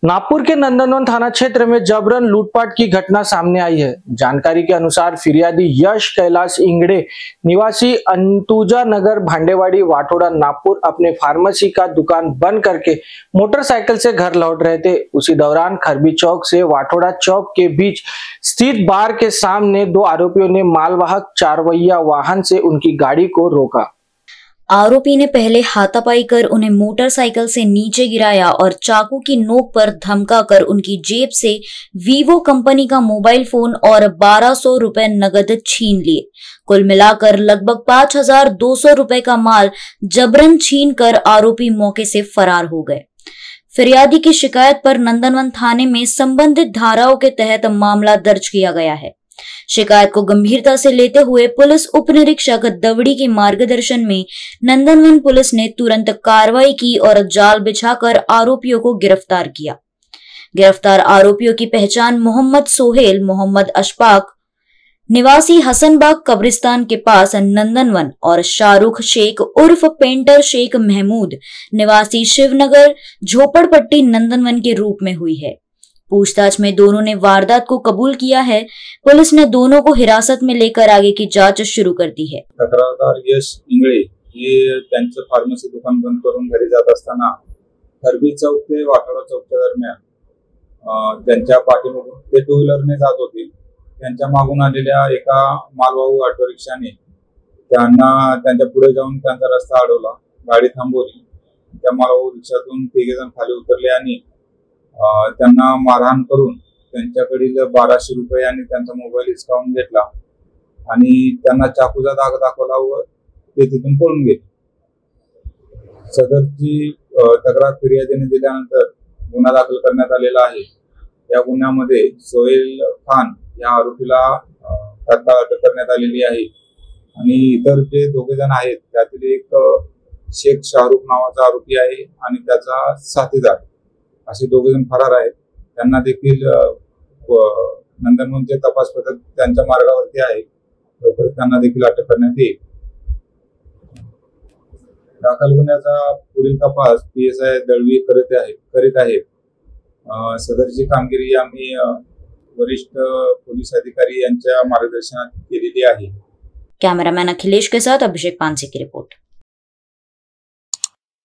नागपुर के नंदनवन थाना क्षेत्र में जबरन लूटपाट की घटना सामने आई है। जानकारी के अनुसार फिरियादी यश कैलाश इंगड़े निवासी अंतुजा नगर भांडेवाड़ी वाटोड़ा नागपुर अपने फार्मेसी का दुकान बंद करके मोटरसाइकिल से घर लौट रहे थे। उसी दौरान खरबी चौक से वाटोड़ा चौक के बीच स्थित बार के सामने दो आरोपियों ने मालवाहक चारवैया वाहन से उनकी गाड़ी को रोका। आरोपी ने पहले हाथापाई कर उन्हें मोटरसाइकिल से नीचे गिराया और चाकू की नोक पर धमकाकर उनकी जेब से वीवो कंपनी का मोबाइल फोन और 1200 रुपए नगद छीन लिए। कुल मिलाकर लगभग 5200 रुपए का माल जबरन छीन कर आरोपी मौके से फरार हो गए। फिरियादी की शिकायत पर नंदनवन थाने में संबंधित धाराओं के तहत मामला दर्ज किया गया है। शिकायत को गंभीरता से लेते हुए पुलिस उप निरीक्षक दवड़ी के मार्गदर्शन में नंदनवन पुलिस ने तुरंत कार्रवाई की और जाल बिछाकर आरोपियों को गिरफ्तार किया। गिरफ्तार आरोपियों की पहचान मोहम्मद सोहेल, मोहम्मद अशफाक निवासी हसनबाग कब्रिस्तान के पास नंदनवन और शाहरुख शेख उर्फ पेंटर शेख महमूद निवासी शिवनगर झोपड़पट्टी नंदनवन के रूप में हुई है। पूछताछ में दोनों ने वारदात को कबूल किया है। पुलिस ने दोनों को हिरासत में लेकर आगे की जांच शुरू कर दी है। तक्रारदार यश इंगळे हे त्यांचं फार्मसी दुकान बंद करून घरी जात असताना खरबी चौक ते वाटोडा चौकच्या दरम्यान त्यांच्या पाठीमागून ते टू व्हीलरने जात होते। त्यांच्या मागून आलेल्या एका मालवाहू ऑटो रिक्षाने त्यांना त्यांच्या पुढे जाऊन त्यांचा रस्ता अडवला। गाडी थांबवली। त्या मालवाहू रिक्षातून तिघे जण खाली उतरले आणि त्यांना मारहाण करून त्यांच्याकडील 1200 रुपये आणि त्यांचा मोबाईल हिसकावून घेतला आणि त्यांना चाकूचा दाग दाखवला व ते तिथून पळून गेले। सदरची तक्रार फिर्यादीने दिल्यानंतर गुन्हा दाखल करण्यात आलेला आहे। या गुन्ह्यामध्ये सोहेल खान या आरोपीला तात्काळ अटक करण्यात आलेली आहे आणि इतर जे दोघे जण आहेत त्यातील एक शेख शाहरुख नावाचा आरोपी आहे आणि त्याचा साथीदार असे दोघे जण फरार आहेत। त्यांना देखील नंदनवनचे तपास पथक त्यांच्या मार्गावरती आहे। लवकरच त्यांना देखील अटक करण्यात येईल। दाखल गुन्ह्याचा पुढील तपास PSI दळवी करीत आहे। सदरची कामगिरी आम्ही वरिष्ठ पोलीस अधिकारी यांच्या मार्गदर्शनात केलेली आहे। कैमरामैन अखिलेश के साथ अभिषेक पानसे की रिपोर्ट।